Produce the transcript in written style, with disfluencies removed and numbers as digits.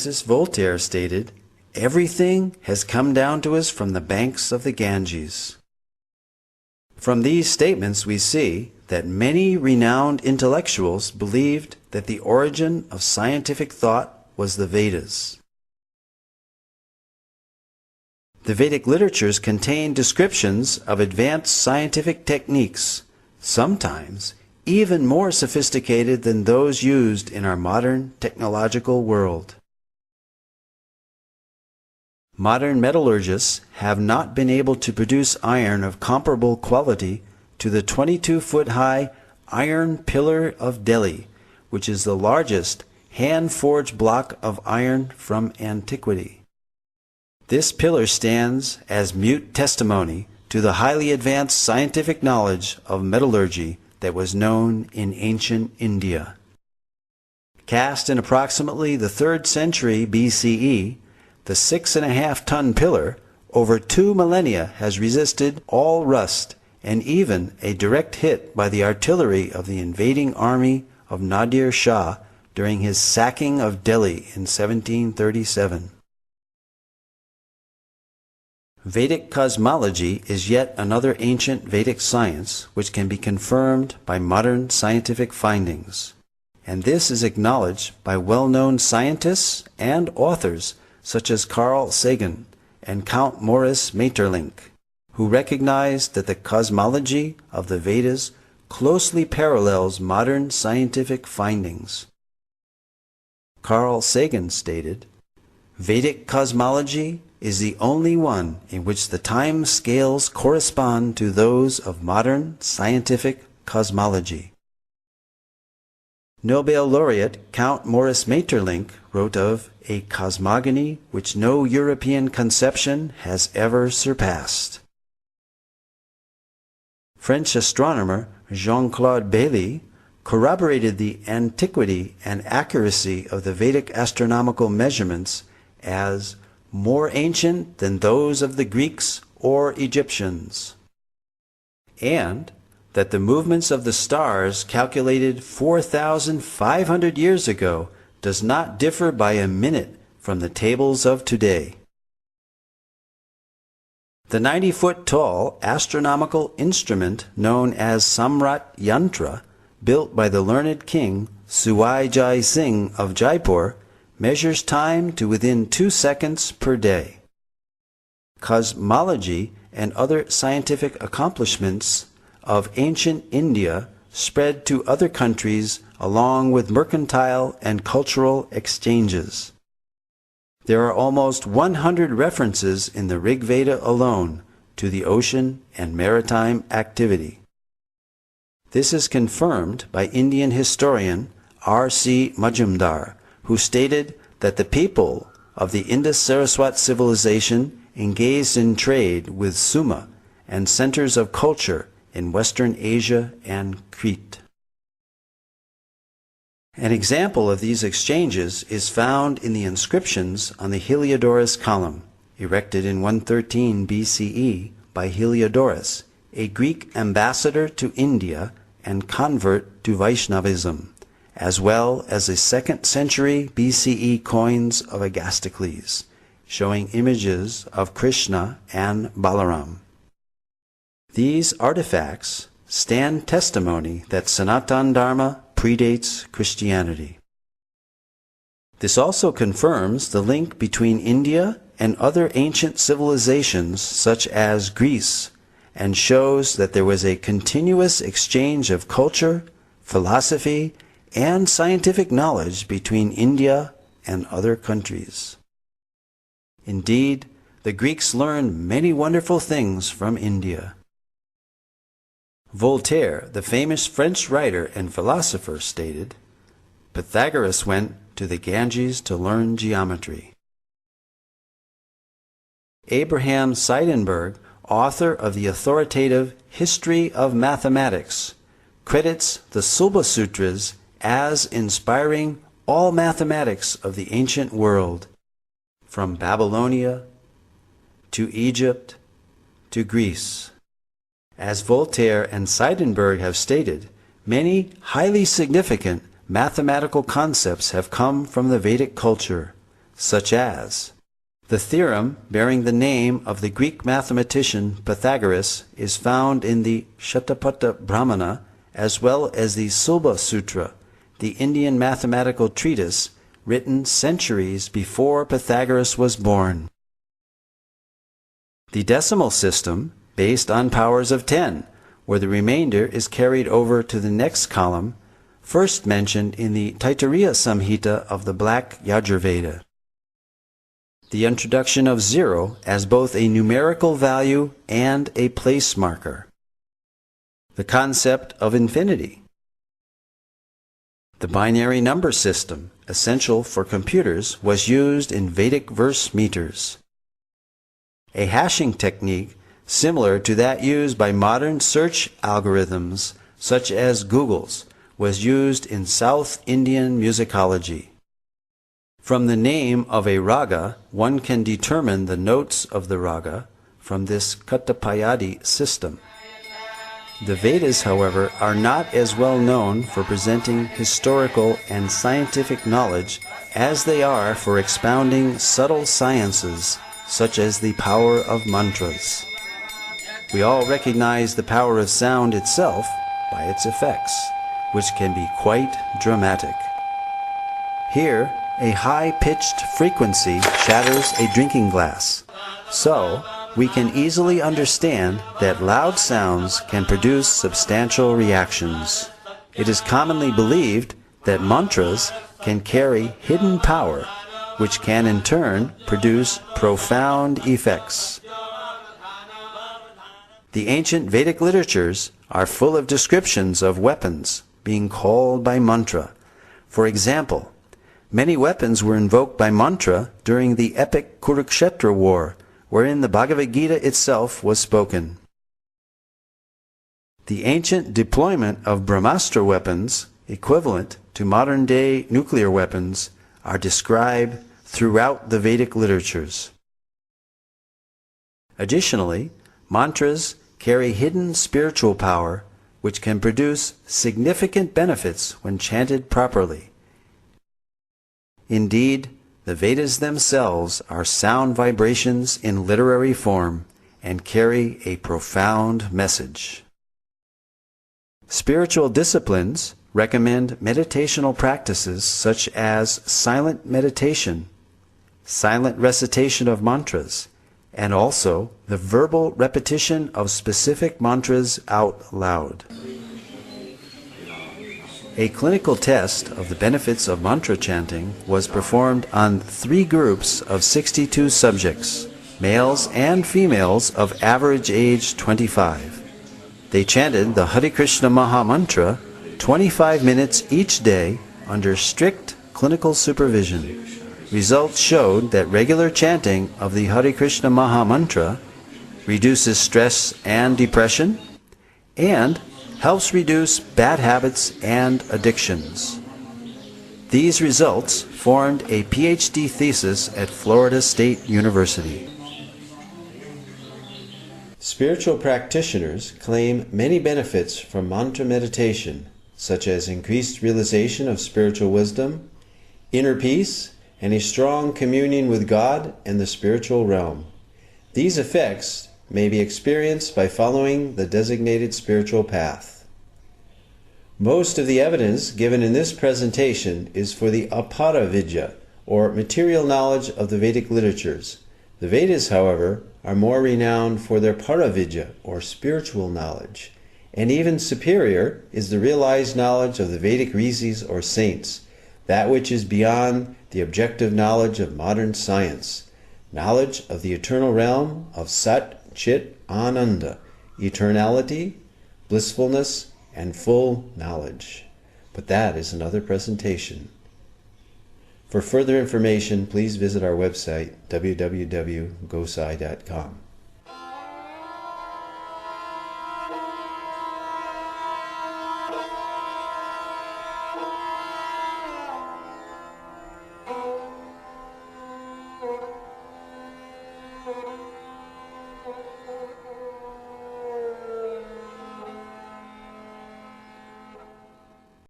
Voltaire stated, "Everything has come down to us from the banks of the Ganges." From these statements we see that many renowned intellectuals believed that the origin of scientific thought was the Vedas. The Vedic literatures contain descriptions of advanced scientific techniques, sometimes even more sophisticated than those used in our modern technological world. Modern metallurgists have not been able to produce iron of comparable quality to the 22-foot-high Iron Pillar of Delhi, which is the largest hand-forged block of iron from antiquity. This pillar stands as mute testimony to the highly advanced scientific knowledge of metallurgy that was known in ancient India. Cast in approximately the 3rd century BCE, the 6.5-ton pillar over 2 millennia has resisted all rust and even a direct hit by the artillery of the invading army of Nadir Shah during his sacking of Delhi in 1737. Vedic cosmology is yet another ancient Vedic science which can be confirmed by modern scientific findings, and this is acknowledged by well-known scientists and authors such as Carl Sagan and Count Maurice Maeterlinck, who recognized that the cosmology of the Vedas closely parallels modern scientific findings. Carl Sagan stated, "Vedic cosmology is the only one in which the time scales correspond to those of modern scientific cosmology." Nobel laureate Count Maurice Maeterlinck wrote of a cosmogony which no European conception has ever surpassed. French astronomer Jean-Claude Bailly corroborated the antiquity and accuracy of the Vedic astronomical measurements as more ancient than those of the Greeks or Egyptians, and that the movements of the stars calculated 4,500 years ago does not differ by a minute from the tables of today. The 90-foot-tall astronomical instrument known as Samrat Yantra, built by the learned king Suwai Jai Singh of Jaipur, measures time to within 2 seconds per day. Cosmology and other scientific accomplishments of ancient India spread to other countries along with mercantile and cultural exchanges. There are almost 100 references in the Rig Veda alone to the ocean and maritime activity. This is confirmed by Indian historian R.C. Majumdar, who stated that the people of the Indus-Saraswat civilization engaged in trade with Suma and centers of culture in Western Asia and Crete. An example of these exchanges is found in the inscriptions on the Heliodorus column, erected in 113 BCE by Heliodorus, a Greek ambassador to India and convert to Vaishnavism, as well as the 2nd century BCE coins of Agastocles, showing images of Krishna and Balaram. These artifacts stand testimony that Sanatana Dharma predates Christianity. This also confirms the link between India and other ancient civilizations such as Greece, and shows that there was a continuous exchange of culture, philosophy, and scientific knowledge between India and other countries. Indeed, the Greeks learned many wonderful things from India. Voltaire, the famous French writer and philosopher, stated, "Pythagoras went to the Ganges to learn geometry." Abraham Seidenberg, author of the authoritative History of Mathematics, credits the Sulba Sutras as inspiring all mathematics of the ancient world, from Babylonia to Egypt to Greece. As Voltaire and Seidenberg have stated, many highly significant mathematical concepts have come from the Vedic culture, such as the theorem bearing the name of the Greek mathematician Pythagoras is found in the Shatapatha Brahmana, as well as the Sulba Sutra, the Indian mathematical treatise written centuries before Pythagoras was born. The decimal system, based on powers of 10, where the remainder is carried over to the next column, first mentioned in the Taittiriya Samhita of the Black Yajurveda. The introduction of 0 as both a numerical value and a place marker. The concept of infinity. The binary number system, essential for computers, was used in Vedic verse meters. A hashing technique similar to that used by modern search algorithms such as Google's was used in South Indian musicology. From the name of a raga, one can determine the notes of the raga from this Katapayadi system. The Vedas, however, are not as well known for presenting historical and scientific knowledge as they are for expounding subtle sciences such as the power of mantras. We all recognize the power of sound itself by its effects, which can be quite dramatic. Here, a high-pitched frequency shatters a drinking glass. So, we can easily understand that loud sounds can produce substantial reactions. It is commonly believed that mantras can carry hidden power, which can in turn produce profound effects. The ancient Vedic literatures are full of descriptions of weapons being called by mantra. For example, many weapons were invoked by mantra during the epic Kurukshetra war, wherein the Bhagavad Gita itself was spoken. The ancient deployment of Brahmastra weapons, equivalent to modern-day nuclear weapons, are described throughout the Vedic literatures. Additionally, mantras carry hidden spiritual power which can produce significant benefits when chanted properly. Indeed, the Vedas themselves are sound vibrations in literary form and carry a profound message. Spiritual disciplines recommend meditational practices such as silent meditation, silent recitation of mantras, and also the verbal repetition of specific mantras out loud. A clinical test of the benefits of mantra chanting was performed on 3 groups of 62 subjects, males and females of average age 25. They chanted the Hare Krishna Maha Mantra 25 minutes each day under strict clinical supervision. Results showed that regular chanting of the Hare Krishna Maha Mantra reduces stress and depression and helps reduce bad habits and addictions. These results formed a PhD thesis at Florida State University. Spiritual practitioners claim many benefits from mantra meditation, such as increased realization of spiritual wisdom, inner peace, and a strong communion with God and the spiritual realm. These effects may be experienced by following the designated spiritual path. Most of the evidence given in this presentation is for the apara vidya, or material knowledge of the Vedic literatures. The Vedas, however, are more renowned for their paravidya, or spiritual knowledge, and even superior is the realized knowledge of the Vedic rishis or saints, that which is beyond the objective knowledge of modern science, knowledge of the eternal realm of Sat Chit Ananda, eternality, blissfulness, and full knowledge. But that is another presentation. For further information, please visit our website, www.gosai.com.